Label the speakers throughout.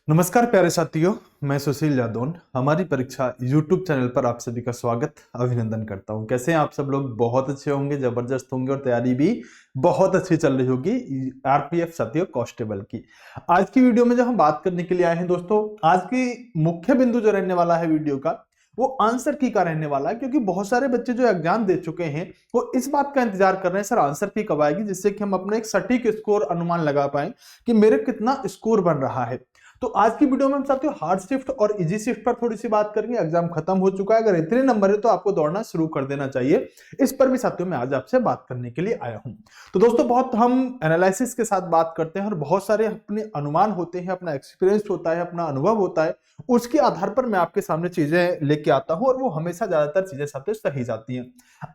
Speaker 1: नमस्कार प्यारे साथियों, मैं सुशील जादौन। हमारी परीक्षा YouTube चैनल पर आप सभी का स्वागत अभिनंदन करता हूं। कैसे हैं आप सब लोग? बहुत अच्छे होंगे, जबरदस्त होंगे और तैयारी भी बहुत अच्छी चल रही होगी आरपीएफ साथियों कांस्टेबल की। आज की वीडियो में जो हम बात करने के लिए आए हैं दोस्तों, आज की मुख्य बिंदु जो रहने वाला है वीडियो का, वो आंसर की का रहने वाला है। क्योंकि बहुत सारे बच्चे जो एग्जाम दे चुके हैं वो इस बात का इंतजार कर रहे हैं, सर आंसर की कब आएगी, जिससे कि हम अपना एक सटीक स्कोर अनुमान लगा पाए कि मेरे कितना स्कोर बन रहा है। तो आज की वीडियो में हम साथियों हार्ड शिफ्ट और इजी शिफ्ट पर थोड़ी सी बात करेंगे। एग्जाम खत्म हो चुका है, अगर इतने नंबर है तो आपको दौड़ना शुरू कर देना चाहिए। इस पर भी साथियों मैं आज आपसे बात करने के लिए आया हूं। तो दोस्तों बहुत हम एनालिसिस के साथ बात करते हैं और बहुत सारे अपने अनुमान होते हैं, अपना एक्सपीरियंस होता है, अपना अनुभव होता है, उसके आधार पर मैं आपके सामने चीजें लेके आता हूं और वो हमेशा ज्यादातर चीजें साथियों सही जाती हैं।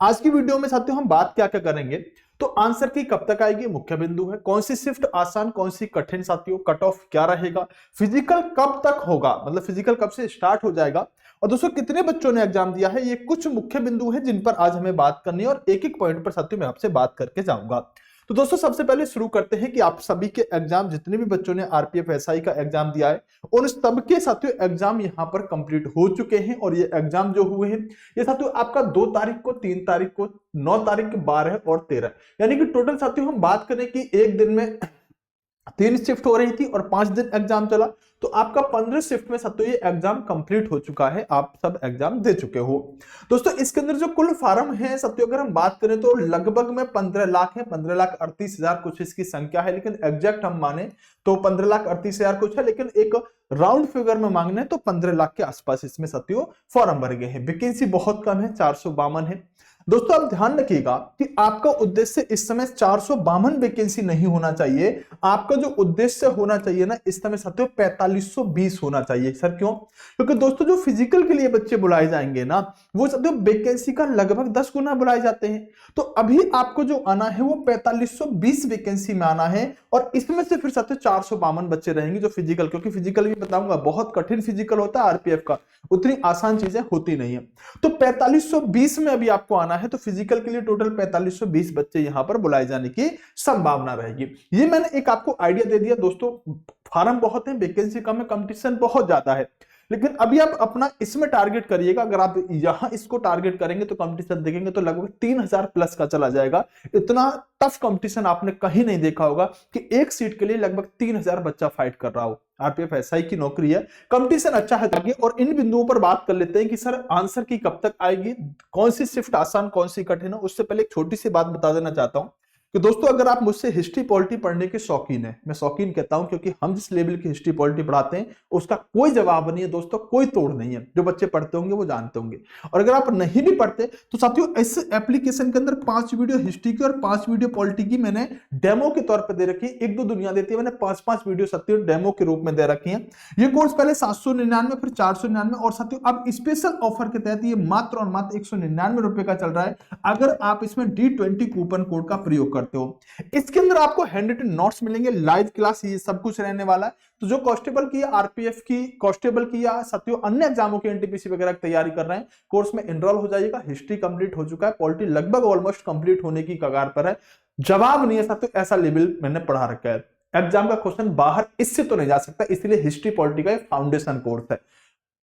Speaker 1: आज की वीडियो में साथियों हम बात क्या क्या करेंगे, तो आंसर की कब तक आएगी मुख्य बिंदु है, कौन सी शिफ्ट आसान कौन सी कठिन साथियों, कट ऑफ क्या रहेगा, फिजिकल कब तक होगा, मतलब फिजिकल कब से स्टार्ट हो जाएगा, और दोस्तों कितने बच्चों ने एग्जाम दिया है। ये कुछ मुख्य बिंदु है जिन पर आज हमें बात करनी है और एक एक पॉइंट पर साथियों मैं आपसे बात करके जाऊंगा। तो दोस्तों सबसे पहले शुरू करते हैं कि आप सभी के एग्जाम, जितने भी बच्चों ने आरपीएफ एसआई का एग्जाम दिया है, उन सबके साथियों एग्जाम यहां पर कंप्लीट हो चुके हैं। और ये एग्जाम जो हुए हैं ये साथियों आपका 2 तारीख को, 3 तारीख को, 9 तारीख को, 12 और 13, यानी कि टोटल साथियों हम बात करें कि एक दिन में 3 शिफ्ट हो रही थी और 5 दिन एग्जाम चला, तो आपका 15 शिफ्ट में साथियों ये एग्जाम कंप्लीट हो चुका है। आप सब एग्जाम दे चुके हो दोस्तों। इसके अंदर जो कुल फार्म है साथियों, अगर हम बात करें तो लगभग में 15 लाख है, 15,38,000 कुछ इसकी संख्या है, लेकिन एग्जैक्ट हम माने तो 15,38,000 कुछ है, लेकिन एक राउंड फिगर में मांगने तो 15 लाख के आसपास इसमें साथियों फॉर्म भर गए हैं। वैकेंसी बहुत कम है, 452 है। दोस्तों आप ध्यान रखिएगा कि आपका उद्देश्य इस समय 452 वैकेंसी नहीं होना चाहिए, आपका जो उद्देश्य होना चाहिए ना इस समय साथियों 4520 होना चाहिए। सर क्यों? क्योंकि दोस्तों जो फिजिकल के लिए बच्चे बुलाए जाएंगे ना, वो साथियों वैकेंसी का लगभग 10 गुना बुलाए जाते हैं। तो अभी आपको जो आना है वो 4520 वैकेंसी में आना है, और इसमें से फिर साथियों 452 बच्चे रहेंगे जो फिजिकल, क्योंकि फिजिकल भी बताऊंगा बहुत कठिन फिजिकल होता है आरपीएफ का, उतनी आसान चीजें होती नहीं है। तो 4520 में अभी आपको आना है, तो फिजिकल के लिए टोटल 4520 बच्चे यहां पर बुलाए जाने की संभावना रहेगी। ये मैंने एक आपको आइडिया दे दिया दोस्तों। फार्म बहुत है, वैकेंसी कम है, कंपटीशन बहुत ज्यादा है, लेकिन अभी आप अपना इसमें टारगेट करिएगा। अगर आप यहां इसको टारगेट करेंगे तो कंपटीशन देखेंगे तो लगभग 3000 प्लस का चला जाएगा। इतना टफ कंपटीशन आपने कहीं नहीं देखा होगा कि एक सीट के लिए लगभग 3000 बच्चा फाइट कर रहा हो। आरपीएफ एसआई की नौकरी है, कंपटीशन अच्छा है। और इन बिंदुओं पर बात कर लेते हैं कि सर आंसर की कब तक आएगी, कौन सी शिफ्ट आसान कौन सी कठिन है। उससे पहले एक छोटी सी बात बता देना चाहता हूं कि दोस्तों अगर आप मुझसे हिस्ट्री पॉलिटी पढ़ने के शौकीन है, मैं शौकीन कहता हूं क्योंकि हम जिस लेवल की हिस्ट्री पॉलिटी पढ़ाते हैं उसका कोई जवाब नहीं है दोस्तों, कोई तोड़ नहीं है। जो बच्चे पढ़ते होंगे वो जानते होंगे। और अगर आप नहीं भी पढ़ते तो साथियों इस एप्लीकेशन के अंदर 5 वीडियो हिस्ट्री की और 5 वीडियो पॉलिटी की मैंने डेमो के तौर पर दे रखी है। एक दो दुनिया देती है, मैंने 5-5 वीडियो साथियों डेमो के रूप में दे रखी है। ये कोर्स पहले 799, फिर 499, और साथियों अब स्पेशल ऑफर के तहत ये मात्र और मात्र 199 रुपए का चल रहा है, अगर आप इसमें D20 कूपन कोड का प्रयोग करते हो। इसके अंदर आपको हैंड रिटन नोट्स मिलेंगे, लाइव क्लास, ये सब कुछ रहने वाला है। तो जो कांस्टेबल की, आरपीएफ की, कांस्टेबल की या साथियों अन्य एग्जामों की, एनटीपीसी वगैरह की तैयारी कर रहे हैं, कोर्स में एनरोल हो जाइएगा। हिस्ट्री कंप्लीट हो चुका है, पॉलिटी लगभग ऑलमोस्ट कंप्लीट होने की कगार पर है। जवाब नहीं है साथियों, ऐसा लेवल मैंने पढ़ा रखा है। एग्जाम का क्वेश्चन बाहर इससे तो नहीं जा सकता, इसलिए हिस्ट्री पॉलिटी का फाउंडेशन कोर्स है,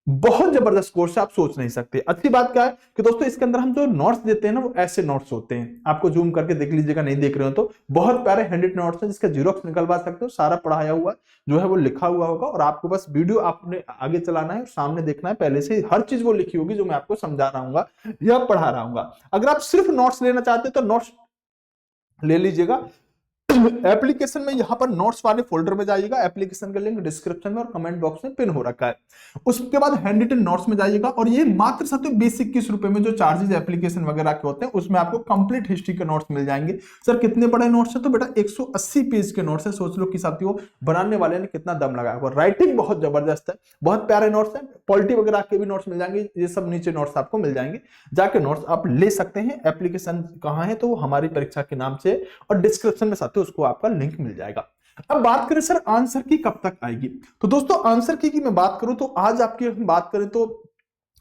Speaker 1: बहुत जबरदस्त कोर्स है, आप सोच नहीं सकते। अच्छी बात क्या है कि दोस्तों इसके अंदर हम जो नोट्स देते हैं ना वो ऐसे नोट्स होते हैं, आपको जूम करके देख लीजिएगा, नहीं देख रहे हो तो बहुत प्यारे हैंडेड नोट्स हैं जिसका जीरोक्स निकलवा सकते हो। सारा पढ़ाया हुआ जो है वो लिखा हुआ होगा, और आपको बस वीडियो आपने आगे चलाना है, सामने देखना है, पहले से हर चीज वो लिखी होगी जो मैं आपको समझा रहा हूँ या पढ़ा रहा हूँ। अगर आप सिर्फ नोट्स लेना चाहते हो तो नोट्स ले लीजिएगा। एप्लीकेशन में यहां पर नोट्स वाले फोल्डर में जाइएगा, एप्लीकेशन का लिंक डिस्क्रिप्शन में और कमेंट बॉक्स में पिन हो रखा है। उसके बाद हैंड रिटन नोट्स में जाइएगा, और ये मात्र साथियों 20-21 रुपए में जो चार्जेस एप्लीकेशन वगैरह के होते हैं उसमें आपको कंप्लीट हिस्ट्री के नोट्स मिल जाएंगे। सर कितने बड़े नोट्स है? तो बेटा 180 पेज के नोट्स है। सोच लो कि साथियों बनाने वाले ने कितना दम लगाया होगा। राइटिंग बहुत जबरदस्त है, बहुत प्यारे नोट्स है। पॉलिटी वगैरह के भी नोट्स मिल जाएंगे, ये सब नीचे नोट्स आपको मिल जाएंगे, जाके नोट्स आप ले सकते हैं। एप्लीकेशन कहां है? तो हमारी परीक्षा के नाम से, और डिस्क्रिप्शन में साथियों उसको आपका लिंक मिल जाएगा। अब बात करें सर आंसर की कब तक आएगी, तो दोस्तों आंसर की मैं बात करूं तो आज आपकी बात करें तो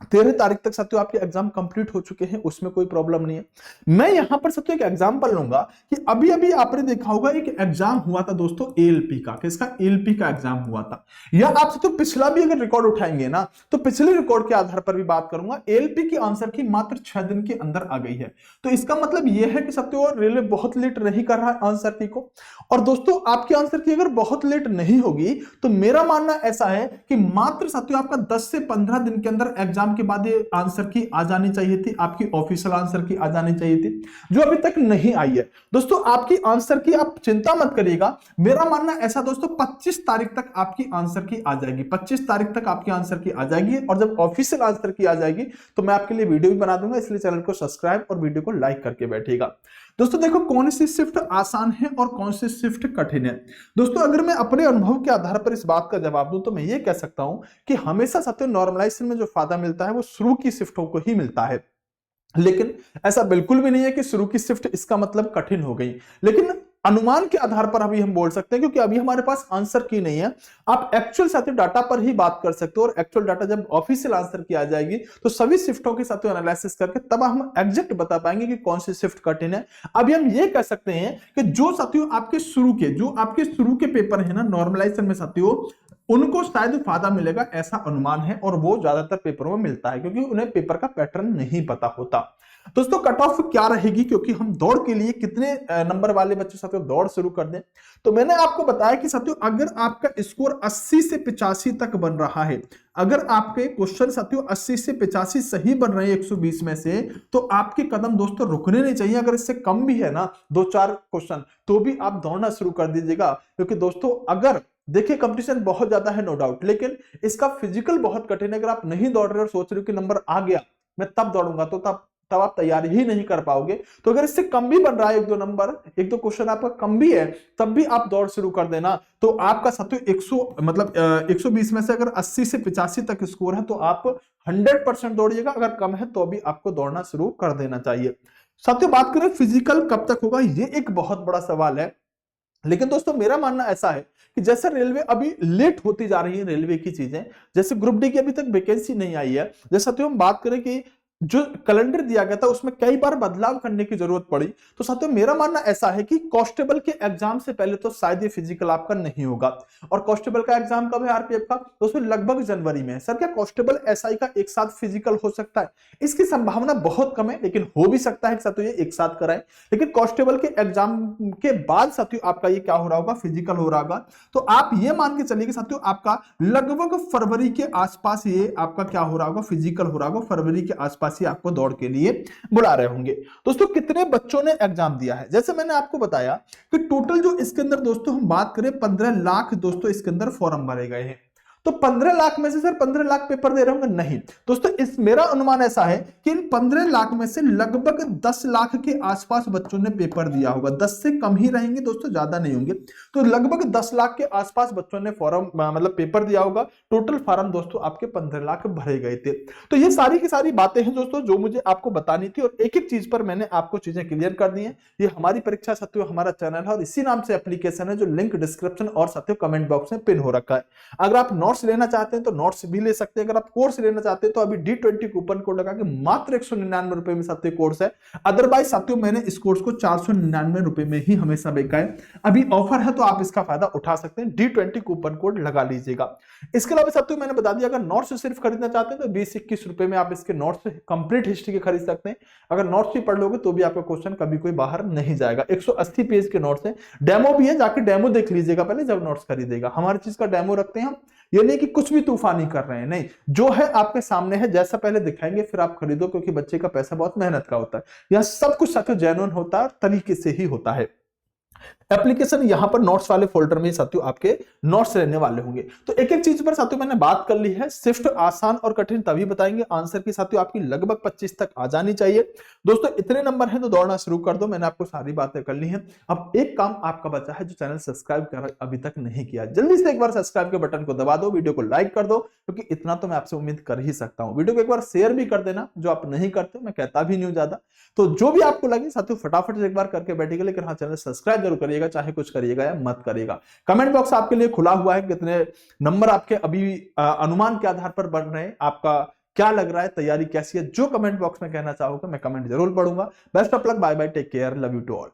Speaker 1: 13 तारीख तक साथियों आपके एग्जाम कंप्लीट हो चुके हैं, उसमें कोई प्रॉब्लम नहीं है। मैं यहां पर साथियों एक एग्जांपल लूंगा कि अभी अभी आपने देखा होगा एक एग्जाम हुआ था दोस्तों एएलपी का, किसका, एएलपी का एग्जाम हुआ था। या आप साथियों पिछला भी अगर रिकॉर्ड उठाएंगे ना तो पिछले रिकॉर्ड के आधार पर भी बात करूंगा, एएलपी की आंसर की मात्र 6 दिन के अंदर आ गई है। तो इसका मतलब यह है कि साथियों रेलवे बहुत लेट नहीं कर रहा है आंसर की को। और दोस्तों आपके आंसर की अगर बहुत लेट नहीं होगी तो मेरा मानना ऐसा है कि मात्र साथियों आपका 10 से 15 दिन के अंदर एग्जाम के बाद ये आंसर की आ जानी चाहिए थी, आपकी ऑफिशियल आंसर की आ जानी चाहिए थी, जो अभी तक नहीं आई है। दोस्तों आपकी आंसर की आप चिंता मत करिएगा, मेरा मानना ऐसा दोस्तों 25 तारीख तक आपकी आंसर की आ जाएगी, 25 तारीख तक आपकी आंसर की आ जाएगी। और जब ऑफिशियल आंसर की आ जाएगी तो मैं आपके लिए वीडियो भी बना दूंगा, इसलिए चैनल को सब्सक्राइब और वीडियो को लाइक करके बैठिएगा। दोस्तों देखो कौन सी शिफ्ट आसान है और कौन सी शिफ्ट कठिन है। दोस्तों अगर मैं अपने अनुभव के आधार पर इस बात का जवाब दूं तो मैं ये कह सकता हूं कि हमेशा साथियों नॉर्मलाइजेशन में जो फायदा मिलता है वो शुरू की शिफ्टों को ही मिलता है। लेकिन ऐसा बिल्कुल भी नहीं है कि शुरू की शिफ्ट इसका मतलब कठिन हो गई, लेकिन अनुमान के आधार पर अभी हम बोल सकते हैं, क्योंकि अभी हमारे पास आंसर की नहीं है। आप एक्चुअल साथियों डाटा पर ही बात कर सकते हो, और एक्चुअल डाटा जब ऑफिशियल आंसर की आ जाएगी तो सभी शिफ्टों के साथियों एनालिसिस करके तब हम एग्जैक्ट बता पाएंगे कि कौन सी शिफ्ट कठिन है। अभी हम ये कह सकते हैं कि जो साथियों आपके शुरू के पेपर है ना नॉर्मलाइजेशन में साथियों, उनको शायद फायदा मिलेगा ऐसा अनुमान है, और वो ज्यादातर पेपरों में मिलता है क्योंकि उन्हें पेपर का पैटर्न नहीं पता होता। दोस्तों कट ऑफ क्या रहेगी, क्योंकि हम दौड़ के लिए कितने नंबर वाले बच्चे साथियों दौड़ शुरू कर दें, तो मैंने आपको बताया कि साथियों अगर आपका स्कोर 80 से 85 तक बन रहा है, अगर आपके क्वेश्चन साथियों 80 से 85 सही बन रहे हैं 120 में से, तो आपके कदम दोस्तों रुकने नहीं चाहिए। अगर इससे कम भी है ना 2-4 क्वेश्चन तो भी आप दौड़ना शुरू कर दीजिएगा, क्योंकि दोस्तों अगर देखिए कंपटीशन बहुत ज्यादा है नो डाउट, लेकिन इसका फिजिकल बहुत कठिन है। अगर आप नहीं दौड़ रहे और सोच रहे हो कि नंबर आ गया मैं तब दौड़ूंगा, तो तब आप तैयारी ही नहीं कर पाओगे। तो अगर इससे कम भी बन रहा है 1-2 नंबर, 1-2 क्वेश्चन आपका कम भी है, तब भी आप दौड़ शुरू कर देना। तो आपका साथियों 120 में से अगर 80 से 85 तक स्कोर है तो आप 100% दौड़िएगा, अगर कम है तो भी आपको दौड़ना शुरू कर देना चाहिए। साथियों बात करें फिजिकल कब तक होगा, ये एक बहुत बड़ा सवाल है। लेकिन दोस्तों मेरा मानना ऐसा है कि जैसे रेलवे अभी लेट होती जा रही है रेलवे की चीजें, जैसे ग्रुप डी की अभी तक वैकेंसी नहीं आई है, जैसे साथियों हम बात करें कि जो कैलेंडर दिया गया था उसमें कई बार बदलाव करने की जरूरत पड़ी, तो साथियों मेरा मानना ऐसा है कि कांस्टेबल के एग्जाम से पहले तो शायद ये फिजिकल आपका नहीं होगा। और कांस्टेबल का एग्जाम कब है आरपीएफ का, तो उसमें लगभग जनवरी में है। सर क्या कांस्टेबल एसआई का एक साथ फिजिकल हो सकता है, इसकी संभावना बहुत कम है, लेकिन हो भी सकता है कि साथियों ये एक साथ कराएं। लेकिन कांस्टेबल के एग्जाम के बाद साथियों आपका ये क्या हो रहा होगा, फिजिकल हो रहा होगा। तो आप ये मान के चलिए कि साथियों आपका लगभग फरवरी के आसपास ये आपका क्या हो रहा होगा, फिजिकल हो रहा होगा, फरवरी के आसपास ही आपको दौड़ के लिए बुला रहे होंगे। दोस्तों कितने बच्चों ने एग्जाम दिया है, जैसे मैंने आपको बताया कि टोटल जो इसके अंदर दोस्तों हम बात करें 15 लाख दोस्तों इसके अंदर फॉर्म भरे गए हैं। तो 15 लाख में से सर 15 लाख पेपर दे रहे होंगे, नहीं दोस्तों, इस मेरा अनुमान ऐसा है कि इन 15 लाख में से लगभग 10 लाख के आसपास बच्चों ने पेपर दिया होगा। 10 से कम ही रहेंगे दोस्तों, ज्यादा नहीं होंगे। तो लगभग 10 लाख के आसपास बच्चों ने फॉर्म मतलब पेपर दिया होगा। टोटल फॉर्म दोस्तों आपके 15 लाख भरे गए थे। तो ये सारी की सारी बातें हैं दोस्तों जो मुझे आपको बतानी थी, और एक एक चीज पर मैंने आपको चीजें क्लियर कर दी हैं। ये हमारी परीक्षा साथियों हमारा चैनल है, और इसी नाम से एप्लीकेशन है, जो लिंक डिस्क्रिप्शन और साथियों कमेंट बॉक्स में पिन हो रखा है। अगर आप नोट्स लेना चाहते हैं तो नोट्स भी ले सकते हैं। अगर आप कोर्स लेना चाहते हैं तो अभी D20 कूपन कोड लगा के मात्र 199 रुपए में साथियों कोर्स है। अदरवाइज साथियों मैंने इस कोर्स को 499 रुपए में ही हमेशा बेचा है। अभी ऑफर है तो आप इसका फायदा उठा सकते हैं, D20 कूपन कोड लगा लीजिएगा। इसके अलावा साथियों मैंने बता दिया, अगर नोट्स सिर्फ खरीदना चाहते हैं तो 20-21 रुपए में आप इसके नोट्स कंप्लीट हिस्ट्री के खरीद सकते हैं। अगर नोट्स भी पढ़ लोगे तो भी आपका क्वेश्चन कभी कोई बाहर नहीं जाएगा। 180 पेज के नोट्स है, डेमो भी है, जाके डेमो देख लीजिएगा पहले जब नोट्स खरीदेगा। हमारी चीज का डेमो रखते हैं हम, ये नहीं कि कुछ भी तूफानी कर रहे हैं, नहीं, जो है आपके सामने है, जैसा पहले दिखाएंगे फिर आप खरीदो, क्योंकि बच्चे का पैसा बहुत मेहनत का होता है। यह सब कुछ साथियों जेन्युइन होता है, तरीके से ही होता है। एप्लीकेशन यहां पर नोट्स वाले फोल्डर में साथियों आपके नोट्स रहने वाले होंगे। तो एक एक चीज पर साथियों मैंने बात कर ली है। शिफ्ट आसान और कठिन तभी बताएंगे, आंसर की साथियों आपकी लगभग 25 तक आ जानी चाहिए। दोस्तों इतने नंबर हैं तो दौड़ना शुरू कर दो, मैंने आपको सारी बातें कर ली हैं। अब एक काम आपका बचा है, जो चैनल सब्सक्राइब कर अभी तक नहीं किया, जल्दी से एक बार सब्सक्राइब के बटन को दबा दो, वीडियो को लाइक कर दो, क्योंकि इतना तो मैं आपसे उम्मीद कर ही सकता हूं। वीडियो को एक बार शेयर भी कर देना, जो आप नहीं करते, मैं कहता भी नहीं हूं ज्यादा। तो जो भी आपको लगे साथियों फटाफट से एक बार करके बैठिएगा, लेकिन हाँ चैनल सब्सक्राइब जरूर करिएगा, चाहे कुछ करिएगा या मत करिएगा। कमेंट बॉक्स आपके लिए खुला हुआ है, कितने नंबर आपके अभी अनुमान के आधार पर बन रहे हैं, आपका क्या लग रहा है, तैयारी कैसी है, जो कमेंट बॉक्स में कहना चाहोगे मैं कमेंट जरूर पढ़ूंगा। Best of luck, bye bye, take care, love you to all.